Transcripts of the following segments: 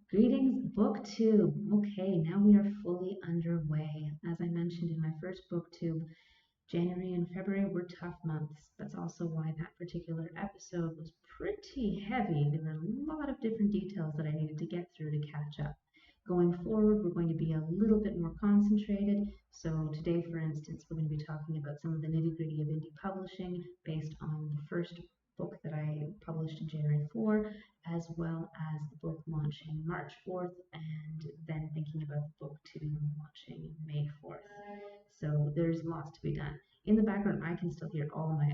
Greetings, BookTube. Okay, now we are fully underway. As I mentioned in my first BookTube, January and February were tough months. That's also why that particular episode was pretty heavy. There were a lot of different details that I needed to get through to catch up. Going forward, we're going to be a little bit more concentrated. So today, for instance, we're going to be talking about some of the nitty-gritty of indie publishing based on the first book that I published in January 4, as well as the book launching March 4th, and then thinking about the book 2 launching May 4th. So there's lots to be done. In the background, I can still hear all my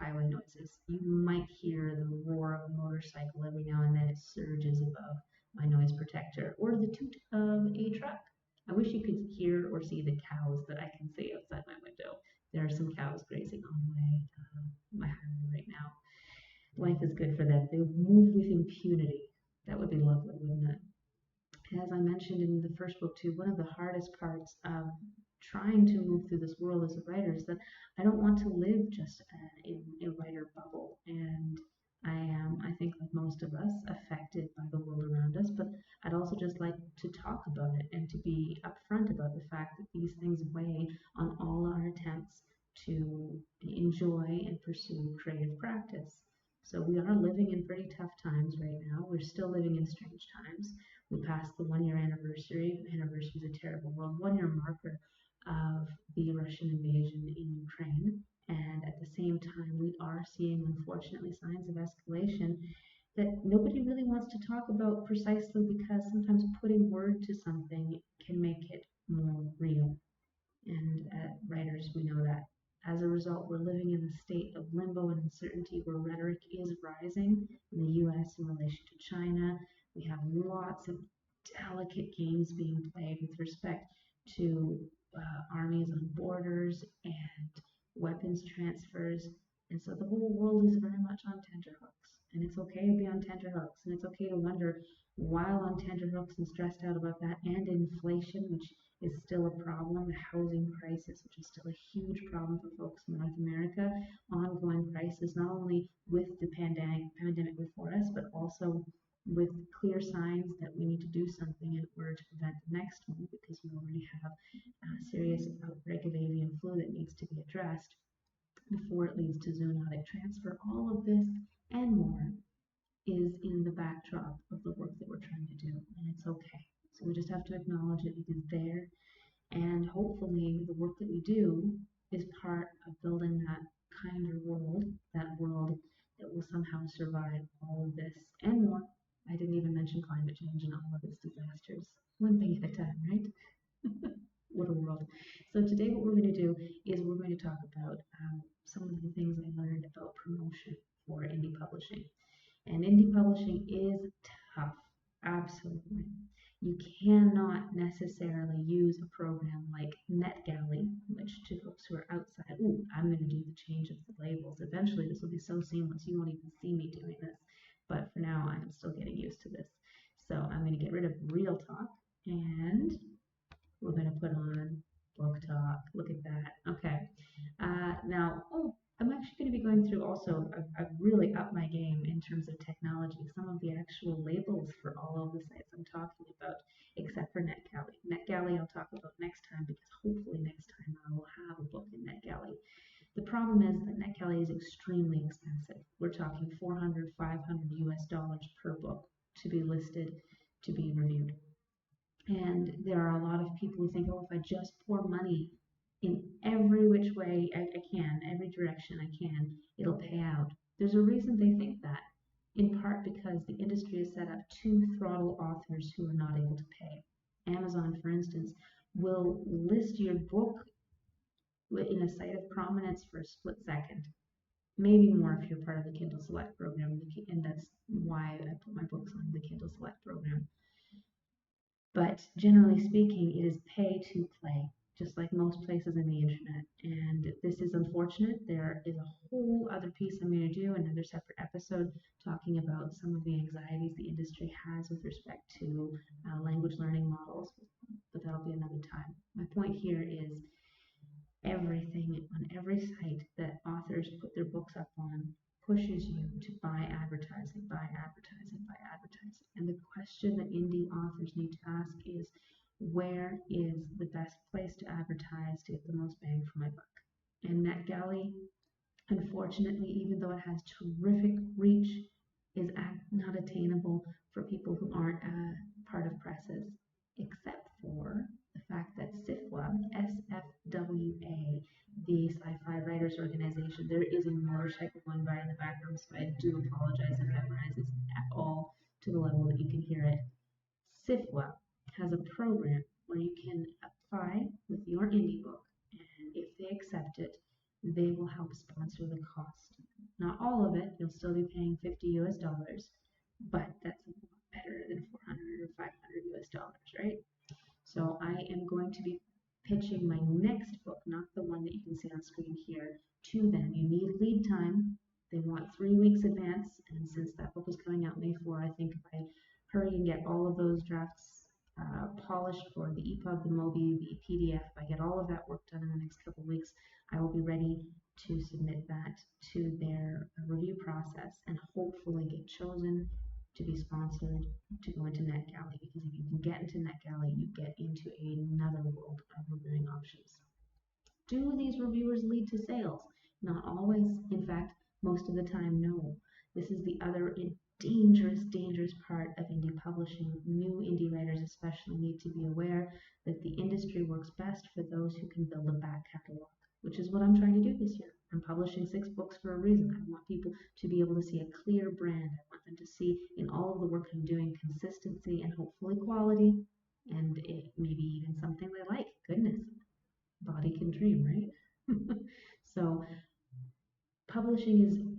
highway noises. You might hear the roar of a motorcycle every now and then. It surges above my noise protector, or the toot of a truck. I wish you could hear or see the cows that I can see outside my window. There are some cows grazing on my highway right now. Life is good for them. They move with impunity. That would be lovely, wouldn't it? As I mentioned in the first book too, one of the hardest parts of trying to move through this world as a writer is that I don't want to live just in a writer bubble. And I am, I think, like most of us, affected by the world around us, but I'd also just like to talk about it and to be upfront about the fact that these things weigh on all our attempts to enjoy and pursue creative practice. So we are living in pretty tough times right now. We're still living in strange times. We passed the 1 year anniversary. Anniversary is a terrible word. 1 year marker of the Russian invasion in Ukraine. And at the same time, we are seeing, unfortunately, signs of escalation that nobody really wants to talk about precisely because sometimes putting word to something can make it more real. And writers, we know that. As a result, we're living in a state of limbo and uncertainty where rhetoric is rising in the US in relation to China. We have lots of delicate games being played with respect to armies on borders and weapons transfers. And so the whole world is very much on tenterhooks. And it's okay to be on tenterhooks. And it's okay to wonder, while on tenterhooks and stressed out about that, and inflation, which is still a problem, the housing crisis, which is still a huge problem for folks in North America, ongoing crisis, not only with the pandemic before us, but also with clear signs that we need to do something in order to prevent the next one, because we already have a serious outbreak of avian flu that needs to be addressed before it leads to zoonotic transfer. All of this and more is in the backdrop of the work that we're trying to do, and it's okay. So we just have to acknowledge it is there, and hopefully the work that we do is part of building that kinder world, that world that will somehow survive all of this and more. I didn't even mention climate change and all of its disasters. One thing at a time, right? What a world. So today what we're going to do is we're going to talk about some of the things I learned about promotion for indie publishing. And indie publishing is tough, absolutely. You cannot necessarily use a program like NetGalley, which to folks who are outside, ooh, I'm going to do the change of the labels. Eventually this will be so seamless you won't even see me doing this. But for now, I'm still getting used to this. So I'm going to get rid of Real Talk, and we're going to put on Book Talk. Look at that. Okay. Now, I'm actually going to be going through also, I've really upped my game in terms of technology, some of the actual labels for all of the sites I'm talking about, except for NetGalley. NetGalley I'll talk about next time, because hopefully next time I will have a book in NetGalley. The problem is that NetGalley is extremely expensive. We're talking 400, 500 US dollars per book to be listed, to be reviewed. And there are a lot of people who think, oh, if I just pour money in every which way I can, every direction I can, it'll pay out. There's a reason they think that, in part because the industry is set up to throttle authors who are not able to pay. Amazon, for instance, will list your book in a site of prominence for a split second, maybe more if you're part of the Kindle Select program, and that's why I put my books on the Kindle Select program. But generally speaking, it is pay to play, just like most places in the internet. And this is unfortunate. There is a whole other piece I'm going to do, another separate episode, talking about some of the anxieties the industry has with respect to language learning models, but that'll be another time. My point here is everything on every site that authors put their books up on pushes you to buy advertising, buy advertising, buy advertising. And the question that indie authors need to ask is, where is the best place to advertise to get the most bang for my buck? And NetGalley, unfortunately, even though it has terrific reach, is not attainable for people who aren't part of presses, except for the fact that SFWA, the Sci-Fi Writers Organization, there is a motorcycle going by in the background, so I do apologize if that rises at all to the level that you can hear it. SFWA has a program where you can apply with your indie book, and if they accept it, they will help sponsor the cost. Not all of it, you'll still be paying $50 US, but that's a lot better than $400 or $500 US, right? So I am going to be pitching my next book, not the one that you can see on screen here, to them. You need lead time. They want 3 weeks advance, and since that book is coming out May 4, I think if I hurry and get all of those drafts polished for the EPUB, the MOBI, the PDF, if I get all of that work done in the next couple of weeks, I will be ready to submit that to their review process and hopefully get chosen to be sponsored to go into NetGalley, because if you can get into NetGalley, you get into another world of reviewing options. Do these reviewers lead to sales? Not always. In fact, most of the time, no. This is the other dangerous part of indie publishing. New indie writers especially need to be aware that the industry works best for those who can build a back catalog, which is what I'm trying to do this year. I'm publishing 6 books for a reason. I want people to be able to see a clear brand. I want them to see in all of the work I'm doing consistency and hopefully quality, and maybe even something they like. Goodness, body can dream, right? So publishing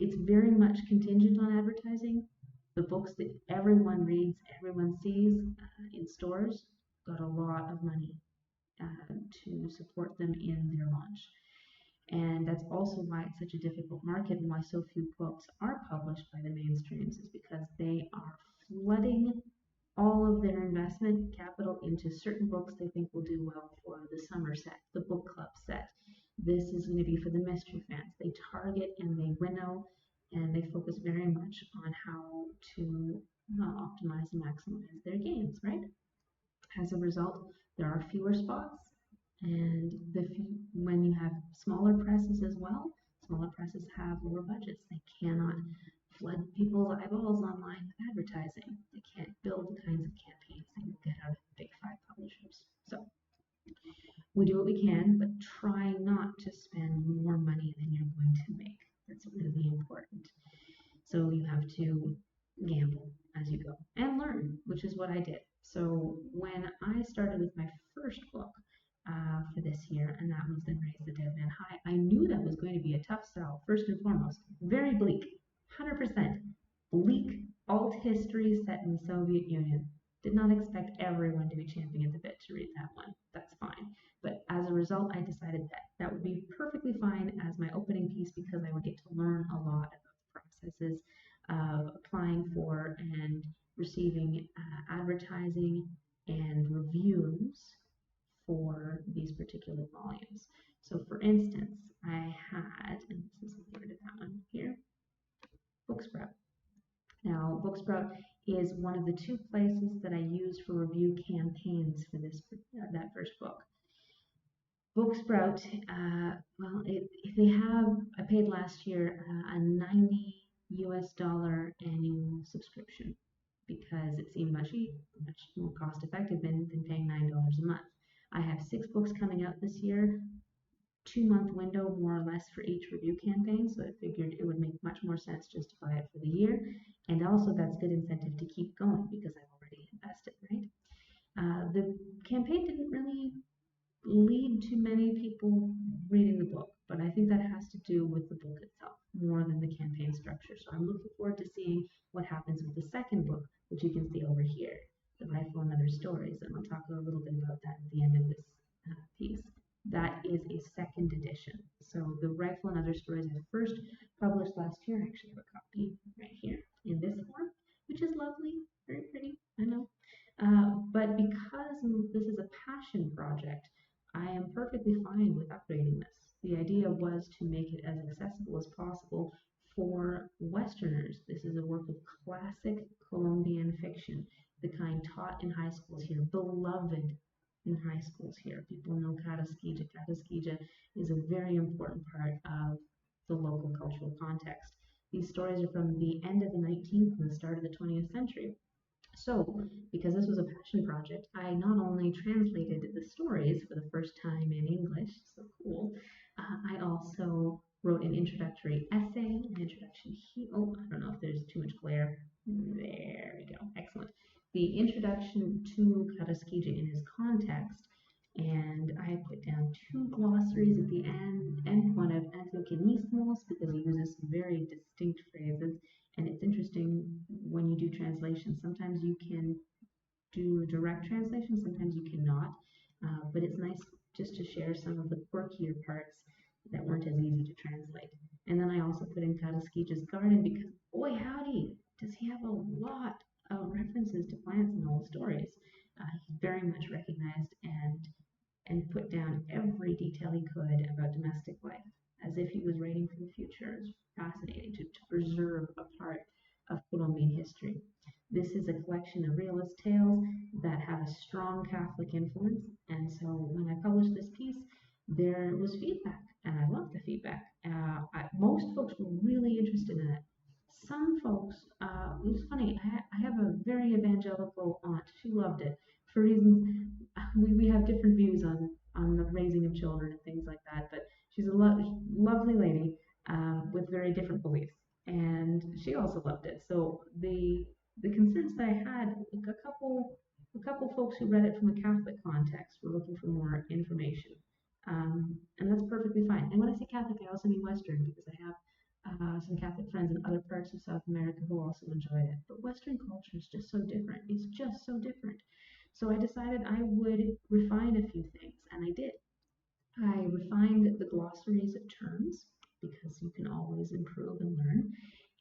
it's very much contingent on advertising. The books that everyone reads, everyone sees in stores got a lot of money to support them in their launch. And that's also why it's such a difficult market and why so few books are published by the mainstreams, is because they are flooding all of their investment capital into certain books they think will do well for the summer set, the book club set. This is going to be for the mystery fans. They target and they winnow, and they focus very much on how to optimize and maximize their gains, right? As a result, there are fewer spots, and when you have smaller presses as well, smaller presses have lower budgets. They cannot flood people's eyeballs online with advertising. They can't build the kinds of campaigns that you get out of big 5 publishers. So we do what we can, but try not to spend more money than you're going to make. That's really important. So you have to gamble as you go and learn, which is what I did. So when I started with my first book for this year, and that was Then Raise the Dead Man High, I knew that was going to be a tough sell, first and foremost. Very bleak, 100% bleak alt history set in the Soviet Union. Did not expect everyone to be champing at the bit to read that one. That's fine. But as a result, I decided that that would be perfectly fine as my opening piece, because I would get to learn a lot about the processes of applying for and receiving advertising and reviews for these particular volumes. So for instance, I had, and this is get rid of that one here, BookSprout. Now, BookSprout is one of the 2 places that I used for review campaigns for that first book. BookSprout, I paid last year a $90 US annual subscription, because it seemed much more cost effective than paying $9 a month. I have 6 books coming out this year, 2-month window more or less for each review campaign, so I figured it would make much more sense just to buy it for the year, and also that's good incentive to keep going because I've already invested, right? The campaign didn't really lead to many people reading the book, but I think that has to do with the book itself more than the campaign structure. So I'm looking forward to seeing what happens with the second book, which you can see over here, The Rifle and Other Stories, and I'll talk a little bit about that at the end of this piece. That is a second edition. So The Rifle and Other Stories I first published last year. I actually have a copy right here in this form, which is lovely, very pretty, I know. But because this is a passion project, I am perfectly fine with upgrading this. The idea was to make it as accessible as possible for Westerners. This is a work of classic Colombian fiction, the kind taught in high schools here, beloved in high schools here. People know Carasquilla. Carasquilla is a very important part of the local cultural context. These stories are from the end of the 19th and the start of the 20th century. So, because this was a passion project, I not only translated the stories for the first time in English, so cool, I also wrote an introductory essay, an introduction here. Oh, I don't know if there's too much glare. There we go. Excellent. The introduction to Carasquilla in his context, and I put down two glossaries at the end, and one of anthroponismos because he uses some very distinct phrases. And it's interesting when you do translation, sometimes you can do direct translation, sometimes you cannot. But it's nice just to share some of the quirkier parts that weren't as easy to translate. And then I also put in Carasquilla's garden because, boy howdy, does he have a lot of references to plants in all the stories. He's very much recognized and put down every detail he could about domestic life, as if he was writing for the future. It's fascinating to preserve a part of Colombian history. This is a collection of realist tales that have a strong Catholic influence, and so when I published this piece, there was feedback, and I loved the feedback. Most folks were really interested in it. Some folks, it was funny, I have a very evangelical aunt. She loved it for reasons we have different views on the raising of children and things like that. But she's a lovely lady with very different beliefs, and she also loved it. So the concerns that I had, like a couple folks who read it from a Catholic context were looking for more information, and that's perfectly fine. And when I say Catholic, I also mean Western because I have some Catholic friends in other parts of South America who also enjoyed it. But Western culture is just so different. It's just so different. So I decided I would refine a few things, and I did. I refined the glossaries of terms because you can always improve and learn.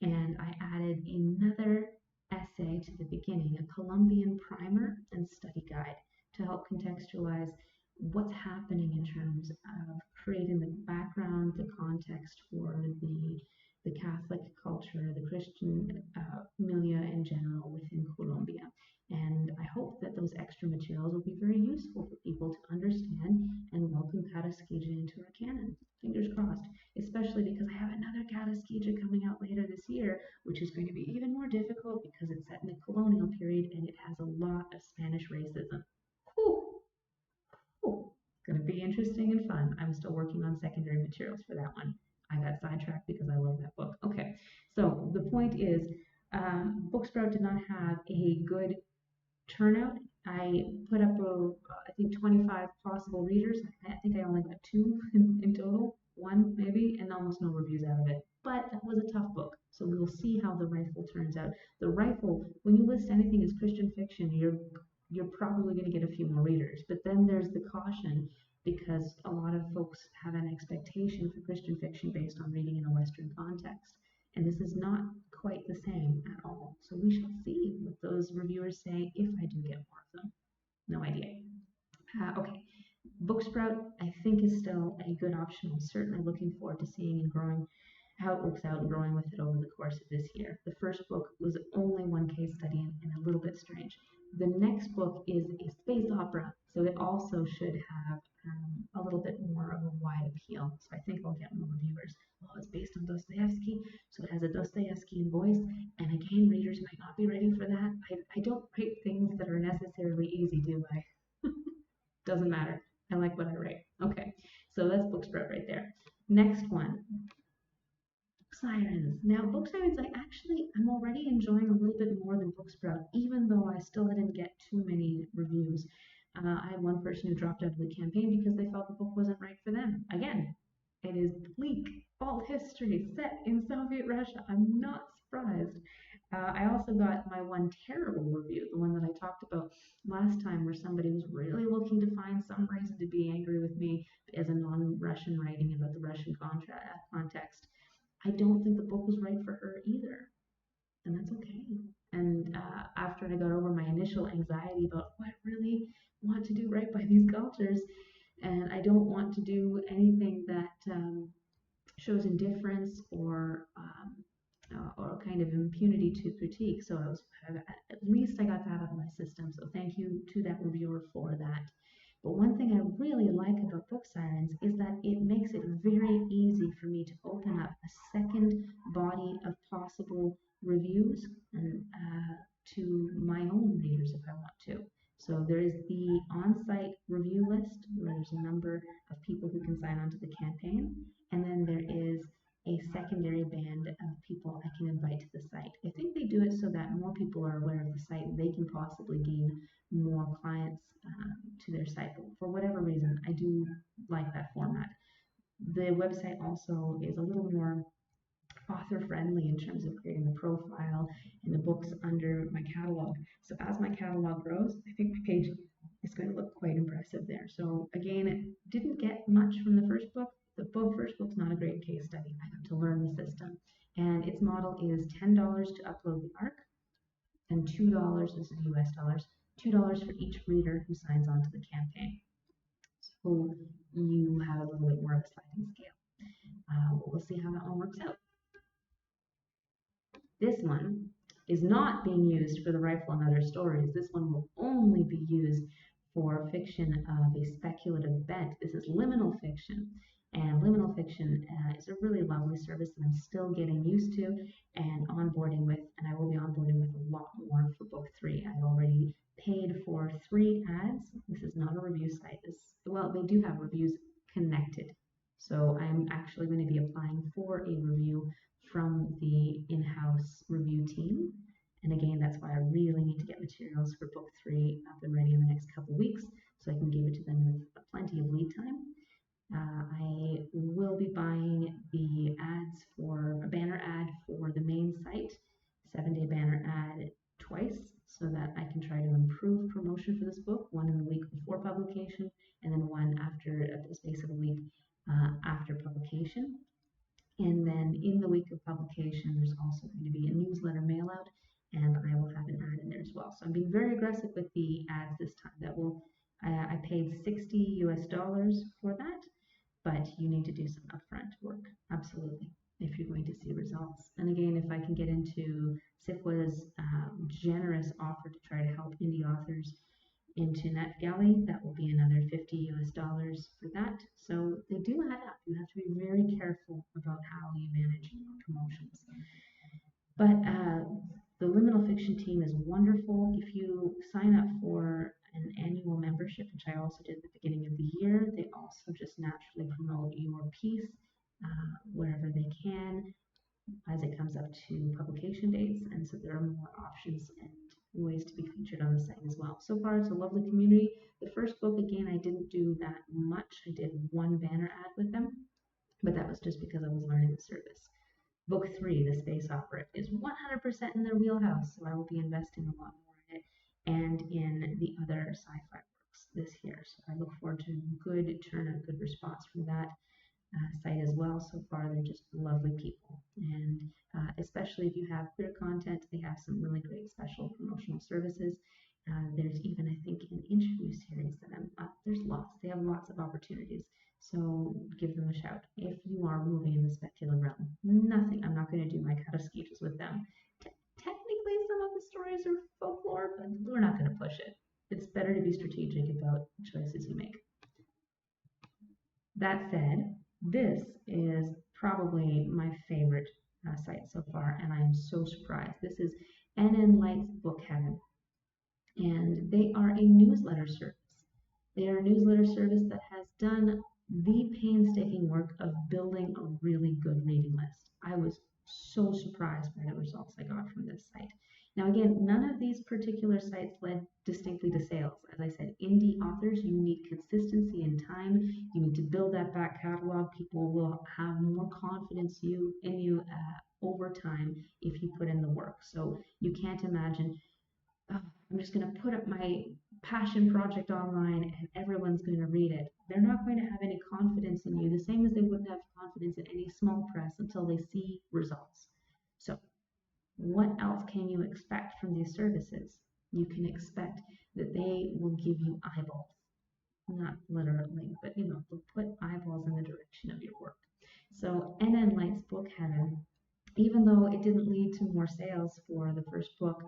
And I added another essay to the beginning, a Colombian primer and study guide to help contextualize what's happening in terms of creating the background, the context for the Catholic culture, the Christian milieu in general within Colombia. And I hope that those extra materials will be very useful for people to understand and welcome Carasquilla into our canon. Fingers crossed, especially because I have another Carasquilla coming out later this year, which is going to be even more difficult because it's set in the colonial period and it has a lot of Spanish racism. Whew. Whew. Going to be interesting and fun. I'm still working on secondary materials for that one. I got sidetracked because I love that book. Okay, so the point is, BookSprout did not have a good turnout. I put up, I think, 25 possible readers. I think I only got two in total, one maybe, and almost no reviews out of it. But that was a tough book, so we will see how the rifle turns out. The rifle, when you list anything as Christian fiction, you're probably going to get a few more readers. But then there's the caution because a lot of folks have an expectation for Christian fiction based on reading in a Western context. And this is not quite the same at all. So we shall see what those reviewers say if I do get more of them. No idea. Okay, BookSprout I think is still a good option. I'm certainly looking forward to seeing and growing how it works out and growing with it over the course of this year. The first book was only one case study and a little bit strange. The next book is a space opera, so it also should have a little bit more of a wide appeal. So I think I'll get more reviewers. Well, it's based on Dostoevsky, so it has a Dostoevskian voice, and again, readers might not be ready for that. I don't write things that are necessarily easy, do I? Doesn't matter. I like what I write. Okay, so that's BookSprout right there. Next one, BookSirens. Now, BookSirens, I'm already enjoying a little bit more than BookSprout, even though I still didn't get too many reviews. I had one person who dropped out of the campaign because they felt the book wasn't right for them. Again, it is bleak, alt history set in Soviet Russia. I'm not surprised. I also got my one terrible review, the one that I talked about last time, where somebody was really looking to find some reason to be angry with me as a non-Russian writing about the Russian context. I don't think the book was right for her either, and that's okay. And after I got over my initial anxiety about what I really want to do right by these cultures, And I don't want to do anything that shows indifference or kind of impunity to critique. So at least I got that out of my system. So thank you to that reviewer for that. But one thing I really like about BookSirens is that it makes it very easy for me to open up a second body of possible reviews and to my own readers if I want to. So there is the on-site review list where there's a number of people who can sign on to the campaign, and then there is a secondary band of people I can invite to the site. I think they do it so that more people are aware of the site and they can possibly gain more clients to their site. But for whatever reason, I do like that format. The website also is a little more author friendly in terms of creating a profile and the books under my catalog. So as my catalog grows, I think my page is going to look quite impressive there. So again, it didn't get much from the first book. The first book's not a great case study. I got to learn the system. And its model is $10 to upload the ARC and $2, this is US dollars, $2 for each reader who signs on to the campaign. So you have a little bit more of a sliding scale. We'll see how that one works out. This one is not being used for the rifle and other stories. This one will only be used for fiction of a speculative bent. This is Liminal Fiction. And Liminal Fiction is a really lovely service that I'm still getting used to and onboarding with, and I will be onboarding with a lot more for book 3. I've already paid for 3 ads. This is not a review site. Well, they do have reviews connected. So I'm actually going to be applying for a review from the in-house review team. And again, that's why I really need to get materials for book 3 up and ready in the next couple of weeks so I can give it to them with plenty of lead time. I will be buying the ads for a banner ad for the main site, 7-day banner ad twice so that I can try to improve promotion for this book, one in the week before publication and then one after a space of a week after publication. And then in the week of publication, there's also going to be a newsletter mail out, and I will have an ad in there as well. So I'm being very aggressive with the ads this time. I paid $60 US for that, but you need to do some upfront work, absolutely, if you're going to see results. And again, if I can get into SFWA's generous offer to try to help indie authors into NetGalley, that will be another $50 US for that. So they do add up. You have to be very careful about how you manage promotions. But the Liminal Fiction team is wonderful. If you sign up for an annual membership, which I also did at the beginning of the year, they also just naturally promote your piece wherever they can as it comes up to publication dates. And so there are more options and ways to be featured on the site as well. So far, it's a lovely community. The first book, again, I didn't do that much. I did one banner ad with them, but that was just because I was learning the service. Book 3, The Space Opera, is 100% in their wheelhouse, so I will be investing a lot more in it and in the other sci-fi works this year. So I look forward to good turnout, good response from that site as well. So far, they're just lovely people, and especially if you have queer content, they have some really great special promotional services. There's even, I think, an interview series that there's lots. They have lots of opportunities. So give them a shout if you are moving in the speculative realm. I'm not going to do my Kataskijas with them. Technically, some of the stories are folklore, but we're not going to push it. It's better to be strategic about choices you make. That said, this is probably my favorite site so far, and I am so surprised. This is NN Light's Book Heaven, and they are a newsletter service. They are a newsletter service that has done the painstaking work of building a really good reading list. I was so surprised by the results I got from this site. Now again, none of these particular sites led distinctly to sales. As I said, indie authors, you need consistency and time. You need to build that back catalog. People will have more confidence in you over time if you put in the work. So you can't imagine, oh, I'm just going to put up my passion project online and everyone's going to read it. They're not going to have any confidence in you, the same as they wouldn't have confidence in any small press until they see results. So what else can you expect from these services? You can expect that they will give you eyeballs. not literally, but they'll put eyeballs in the direction of your work. So NN Light's Book Heaven, even though it didn't lead to more sales for the first book,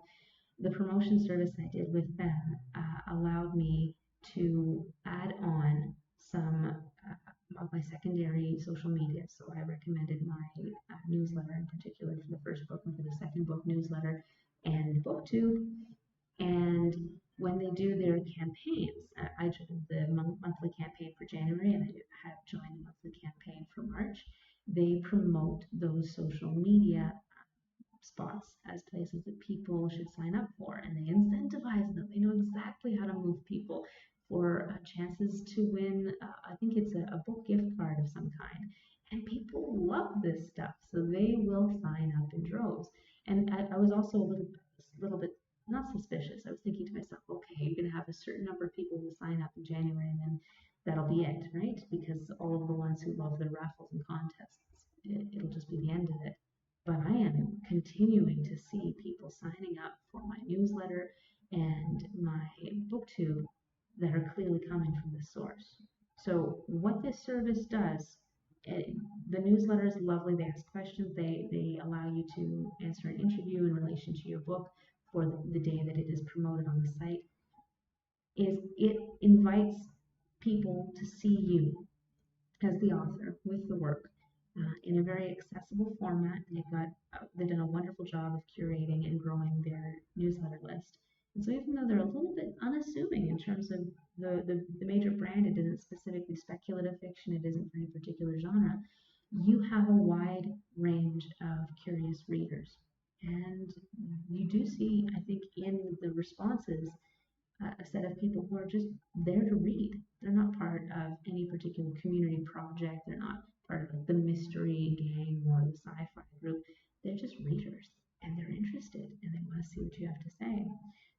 the promotion service I did with them allowed me to add on some of my secondary social media. So I recommended my newsletter in particular for the first book, and for the second book, newsletter and BookTube. And when they do their campaigns, I joined the monthly campaign for January, and I have joined the monthly campaign for March. They promote those social media spots as places that people should sign up for, and they incentivize them. They know exactly how to move people for chances to win. I think it's a book gift card of some kind, and people love this stuff, so they will sign up in droves. And I was also a little bit not suspicious. I was thinking to myself, okay, you're going to have a certain number of people who sign up in January, and then that'll be it, right? Because all of the ones who love their raffles and contests, it'll just be the end of it. But I am continuing to see people signing up for my newsletter and my BookTube that are clearly coming from this source. So what this service does, the newsletter is lovely. They ask questions. They allow you to answer an interview in relation to your book for the day that it is promoted on the site. It invites people to see you as the author with the work in a very accessible format. They've done a wonderful job of curating and growing their newsletter list. And so even though they're a little bit unassuming in terms of the major brand, it isn't specifically speculative fiction, it isn't for any particular genre, you have a wide range of curious readers. And you do see, I think, in the responses, a set of people who are just there to read. They're not part of any particular community project. They're not part of the mystery gang or the sci-fi group. They're just readers, and they're interested, and they want to see what you have to say.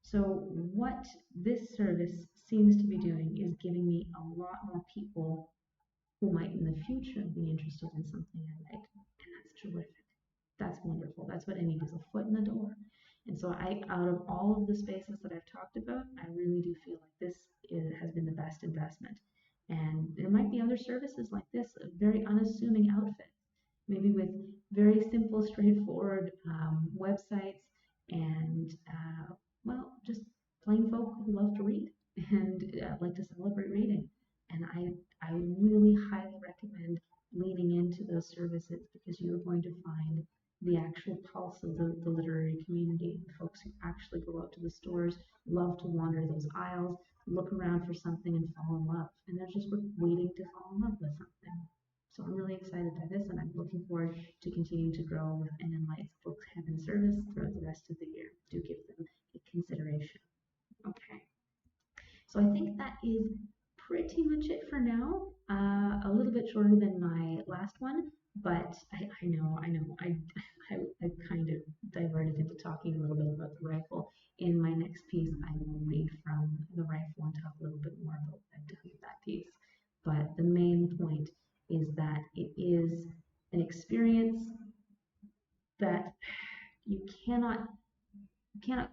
So what this service seems to be doing is giving me a lot more people who might in the future be interested in something I like, and that's terrific. That's wonderful. That's what I need, is a foot in the door. And so out of all of the spaces that I've talked about, I really do feel like this has been the best investment. And there might be other services like this, a very unassuming outfit, maybe with very simple, straightforward websites and, well, just plain folk who love to read and like to celebrate reading. And I really highly recommend leaning into those services, because you're going to find the actual pulse of the literary community, the folks who actually go out to the stores, love to wander those aisles, look around for something and fall in love. And they're just waiting to fall in love with something. So I'm really excited by this, and I'm looking forward to continuing to grow with NN Light's Book Heaven service throughout the rest of the year. Do give them a consideration. Okay. So I think that is pretty much it for now. A little bit shorter than my last one, but I know, I kind of diverted into talking a little bit about the rifle. In my next piece, I will read from the rifle and talk a little bit more about what I've done with that piece. But the main point is that it is an experience that you cannot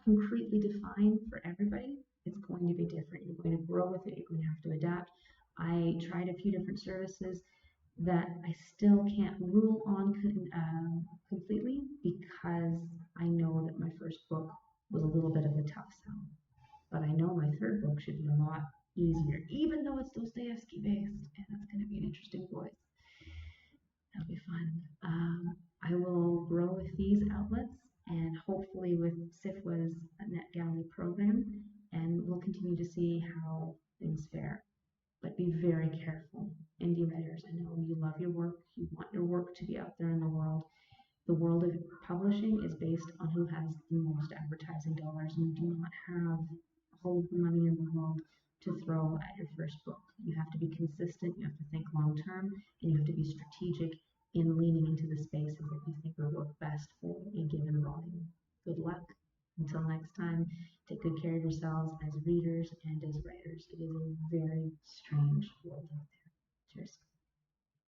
concretely define for everybody. It's going to be different. You're going to grow with it. You're going to have to adapt. I tried a few different services that I still can't rule on completely, because I know that my first book was a little bit of a tough sell. But I know my third book should be a lot easier, even though it's Dostoevsky based, and that's going to be an interesting voice. That'll be fun. I will grow with these outlets, and hopefully with SFWA's NetGalley program, and we'll continue to see how things fare. But be very careful. Indie writers, I know you love your work, you want your work to be out there in the world. The world of publishing is based on who has the most advertising dollars, and you do not have all of the money in the world to throw at your first book. You have to be consistent, you have to think long term, and you have to be strategic in leaning into the spaces that you think will work best for a given volume. Good luck. Until next time, take good care of yourselves as readers and as writers. It is a very strange world out there. Cheers.